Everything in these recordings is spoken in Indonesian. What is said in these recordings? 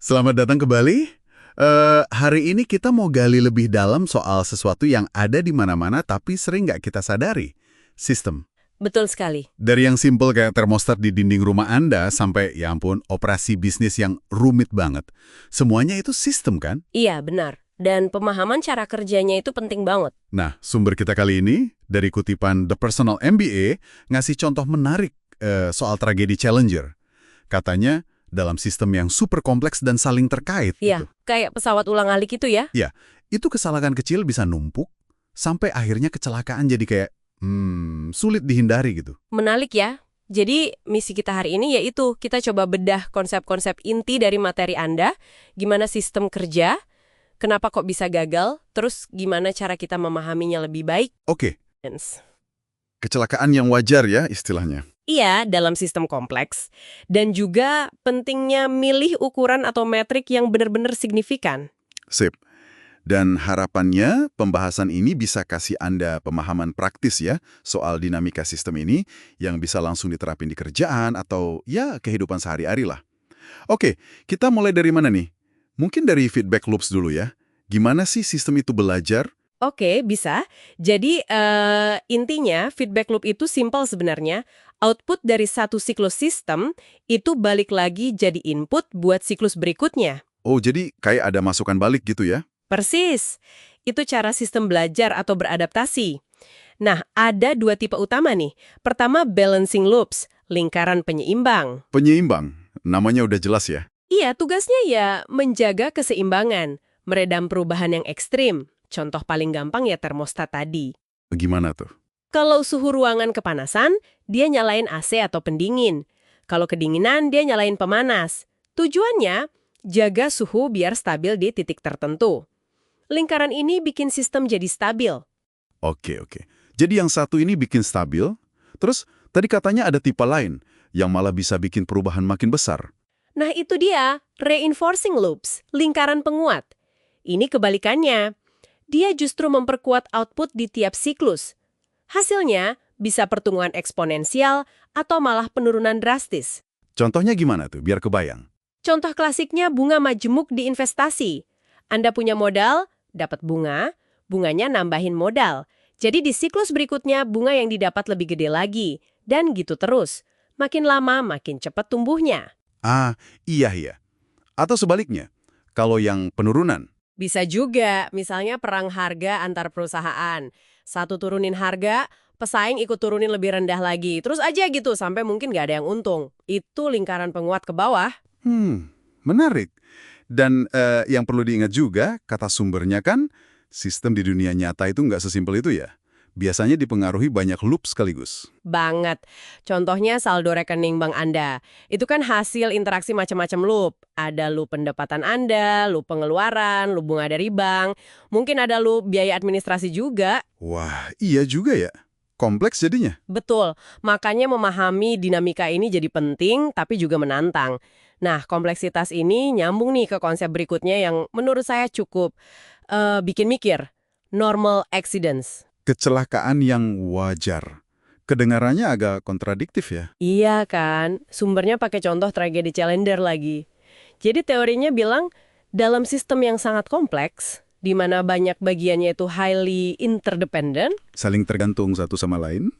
Selamat datang kembali. Hari ini kita mau gali lebih dalam soal sesuatu yang ada di mana-mana tapi sering nggak kita sadari. Sistem. Betul sekali. Dari yang simple kayak termostat di dinding rumah Anda sampai, ya ampun, operasi bisnis yang rumit banget. Semuanya itu sistem kan? Iya, benar. Dan pemahaman cara kerjanya itu penting banget. Nah, sumber kita kali ini dari kutipan The Personal MBA ngasih contoh menarik soal tragedi Challenger. Katanya, dalam sistem yang super kompleks dan saling terkait. Iya, Gitu. kayak pesawat ulang-alik itu ya. Ya, itu kesalahan kecil bisa numpuk, sampai akhirnya kecelakaan jadi kayak, sulit dihindari gitu. Menarik ya. Jadi, misi kita hari ini yaitu kita coba bedah konsep-konsep inti dari materi Anda, gimana sistem kerja, kenapa kok bisa gagal, terus gimana cara kita memahaminya lebih baik. Oke, kecelakaan yang wajar ya istilahnya. Iya, dalam sistem kompleks. Dan juga pentingnya milih ukuran atau metrik yang benar-benar signifikan. Sip. Dan harapannya pembahasan ini bisa kasih Anda pemahaman praktis ya soal dinamika sistem ini yang bisa langsung diterapin di kerjaan atau ya kehidupan sehari-hari lah. Oke, kita mulai dari mana nih? Mungkin dari feedback loops dulu ya. Gimana sih sistem itu belajar? Oke, bisa. Jadi, intinya feedback loop itu simpel sebenarnya. Output dari satu siklus sistem itu balik lagi jadi input buat siklus berikutnya. Oh, jadi kayak ada masukan balik gitu ya? Persis. Itu cara sistem belajar atau beradaptasi. Nah, ada dua tipe utama nih. Pertama, balancing loops, lingkaran penyeimbang. Penyeimbang, namanya udah jelas ya. Iya, tugasnya ya menjaga keseimbangan, meredam perubahan yang ekstrim. Contoh paling gampang ya termostat tadi. Gimana tuh? Kalau suhu ruangan kepanasan, dia nyalain AC atau pendingin. Kalau kedinginan, dia nyalain pemanas. Tujuannya, jaga suhu biar stabil di titik tertentu. Lingkaran ini bikin sistem jadi stabil. Oke. Jadi yang satu ini bikin stabil, terus tadi katanya ada tipe lain yang malah bisa bikin perubahan makin besar. Nah itu dia, reinforcing loops, lingkaran penguat. Ini kebalikannya. Dia justru memperkuat output di tiap siklus. Hasilnya bisa pertumbuhan eksponensial atau malah penurunan drastis. Contohnya gimana tuh, biar kebayang? Contoh klasiknya bunga majemuk di investasi. Anda punya modal, dapat bunga, bunganya nambahin modal. Jadi di siklus berikutnya bunga yang didapat lebih gede lagi. Dan gitu terus. Makin lama makin cepat tumbuhnya. Ah, iya. Atau sebaliknya, kalau yang penurunan. Bisa juga, misalnya perang harga antar perusahaan. Satu turunin harga, pesaing ikut turunin lebih rendah lagi. Terus aja gitu, sampai mungkin nggak ada yang untung. Itu lingkaran penguat ke bawah. Menarik. Dan yang perlu diingat juga, kata sumbernya kan, sistem di dunia nyata itu nggak sesimpel itu ya. Biasanya dipengaruhi banyak loop sekaligus. Banget. Contohnya saldo rekening bank Anda. Itu kan hasil interaksi macam-macam loop. Ada loop pendapatan Anda, loop pengeluaran, loop bunga dari bank. Mungkin ada loop biaya administrasi juga. Wah, iya juga ya. Kompleks jadinya. Betul. Makanya memahami dinamika ini jadi penting, tapi juga menantang. Nah, kompleksitas ini nyambung nih ke konsep berikutnya yang menurut saya cukup bikin mikir. Normal accidents. Kecelakaan yang wajar. Kedengarannya agak kontradiktif ya. Iya kan, sumbernya pakai contoh tragedi Challenger lagi. Jadi teorinya bilang, dalam sistem yang sangat kompleks, di mana banyak bagiannya itu highly interdependent, Saling tergantung satu sama lain.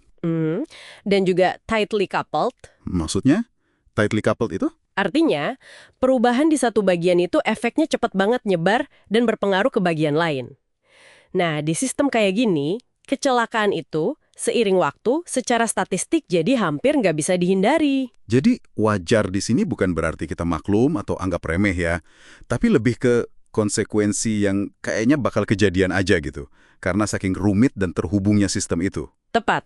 dan juga tightly coupled, Maksudnya, tightly coupled itu? artinya perubahan di satu bagian itu efeknya cepat banget nyebar dan berpengaruh ke bagian lain. Nah, di sistem kayak gini, kecelakaan itu seiring waktu secara statistik jadi hampir nggak bisa dihindari. Jadi wajar di sini bukan berarti kita maklum atau anggap remeh ya, tapi lebih ke konsekuensi yang kayaknya bakal kejadian aja gitu, karena saking rumit dan terhubungnya sistem itu. Tepat.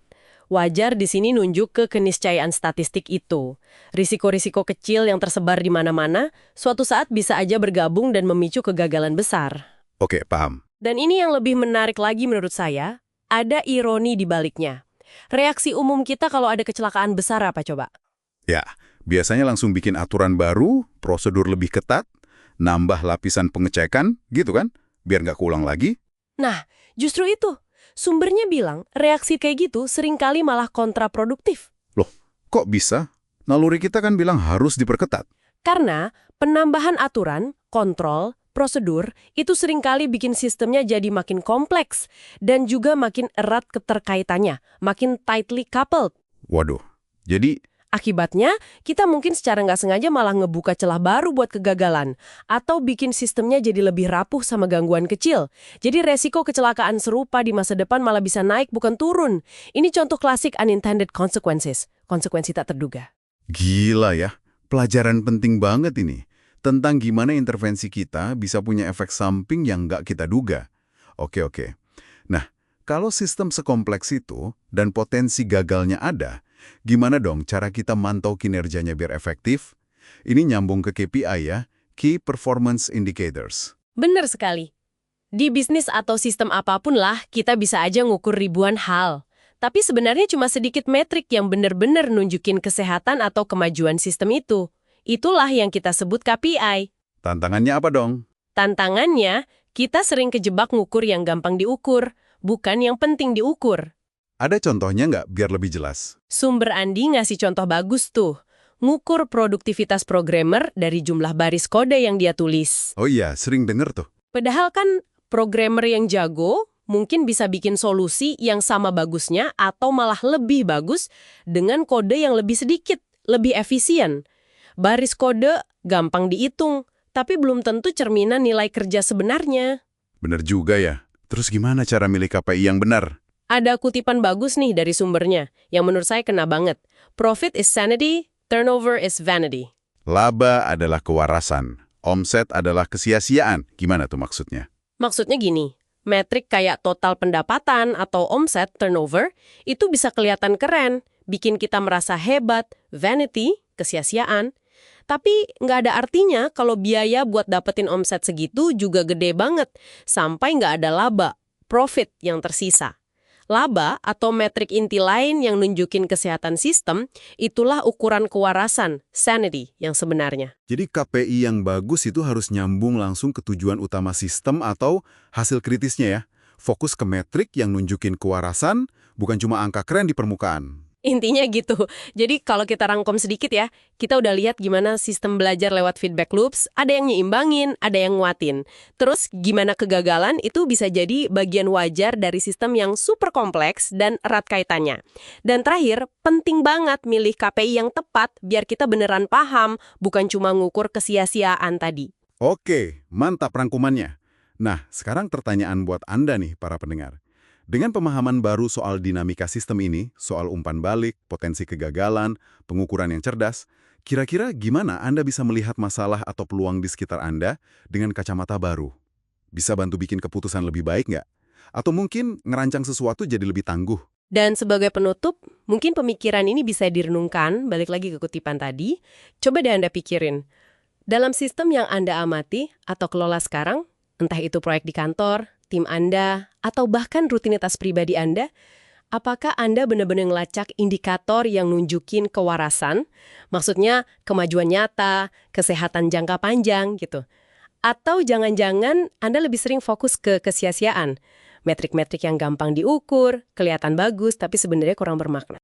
Wajar di sini nunjuk ke keniscayaan statistik itu. Risiko-risiko kecil yang tersebar di mana-mana, suatu saat bisa aja bergabung dan memicu kegagalan besar. Oke, paham. Dan ini yang lebih menarik lagi menurut saya, ada ironi di baliknya. Reaksi umum kita kalau ada kecelakaan besar apa coba? Ya, biasanya langsung bikin aturan baru, prosedur lebih ketat, nambah lapisan pengecekan, gitu kan? Biar nggak keulang lagi. Nah, justru itu. Sumbernya bilang, reaksi kayak gitu seringkali malah kontraproduktif. Loh, kok bisa? Naluri kita kan bilang harus diperketat. Karena Penambahan aturan, kontrol, prosedur, itu seringkali bikin sistemnya jadi makin kompleks dan juga makin erat keterkaitannya, makin tightly coupled. Waduh, jadi Akibatnya, kita mungkin secara nggak sengaja malah ngebuka celah baru buat kegagalan, atau bikin sistemnya jadi lebih rapuh sama gangguan kecil. Jadi resiko kecelakaan serupa di masa depan malah bisa naik bukan turun. Ini contoh klasik unintended consequences, konsekuensi tak terduga. gila ya. Pelajaran penting banget ini. Tentang gimana intervensi kita bisa punya efek samping yang nggak kita duga. Oke. Nah, kalau sistem sekompleks itu dan potensi gagalnya ada, gimana dong cara kita mantau kinerjanya biar efektif? Ini nyambung ke KPI ya, Key Performance Indicators. Benar sekali. Di bisnis atau sistem apapun lah, kita bisa aja ngukur ribuan hal. Tapi sebenarnya cuma sedikit metrik yang benar-benar nunjukin kesehatan atau kemajuan sistem itu. Itulah yang kita sebut KPI. Tantangannya apa dong? Tantangannya, kita sering kejebak ngukur yang gampang diukur, bukan yang penting diukur. Ada contohnya nggak biar lebih jelas? Sumber Andi ngasih contoh bagus tuh. Ngukur produktivitas programmer dari jumlah baris kode yang dia tulis. Oh iya, sering denger tuh. Padahal kan programmer yang jago mungkin bisa bikin solusi yang sama bagusnya atau malah lebih bagus dengan kode yang lebih sedikit, lebih efisien. Baris kode gampang dihitung, tapi belum tentu cerminan nilai kerja sebenarnya. Bener juga ya. Terus gimana cara milih KPI yang benar? Ada kutipan bagus nih dari sumbernya, yang menurut saya kena banget. Profit is sanity, turnover is vanity. Laba adalah kewarasan, omset adalah kesia-siaan. Gimana tuh maksudnya? Maksudnya gini, metrik kayak total pendapatan atau omset turnover itu bisa kelihatan keren, bikin kita merasa hebat, vanity, kesia-siaan. Tapi nggak ada artinya kalau biaya buat dapetin omset segitu juga gede banget, sampai nggak ada laba, profit yang tersisa. Laba atau metrik inti lain yang nunjukin kesehatan sistem, itulah ukuran kewarasan, sanity, yang sebenarnya. Jadi KPI yang bagus itu harus nyambung langsung ke tujuan utama sistem atau hasil kritisnya ya. Fokus ke metrik yang nunjukin kewarasan, bukan cuma angka keren di permukaan. Intinya gitu. Jadi kalau kita rangkum sedikit ya, kita udah lihat gimana sistem belajar lewat feedback loops, ada yang nyeimbangin, ada yang nguatin. Terus gimana kegagalan itu bisa jadi bagian wajar dari sistem yang super kompleks dan erat kaitannya. Dan terakhir, penting banget milih KPI yang tepat biar kita beneran paham, bukan cuma ngukur kesia-siaan tadi. Oke, mantap rangkumannya. Nah, sekarang pertanyaan buat Anda nih, para pendengar. Dengan pemahaman baru soal dinamika sistem ini, soal umpan balik, potensi kegagalan, pengukuran yang cerdas, kira-kira gimana Anda bisa melihat masalah atau peluang di sekitar Anda dengan kacamata baru? Bisa bantu bikin keputusan lebih baik nggak? Atau mungkin ngerancang sesuatu jadi lebih tangguh? Dan sebagai penutup, mungkin pemikiran ini bisa direnungkan, balik lagi ke kutipan tadi. Coba deh Anda pikirin, dalam sistem yang Anda amati atau kelola sekarang, entah itu proyek di kantor, tim Anda, atau bahkan rutinitas pribadi Anda, apakah Anda benar-benar ngelacak indikator yang nunjukin kewarasan? Maksudnya kemajuan nyata, kesehatan jangka panjang gitu. Atau jangan-jangan Anda lebih sering fokus ke kesia-siaan? Metrik-metrik yang gampang diukur, kelihatan bagus, tapi sebenarnya kurang bermakna.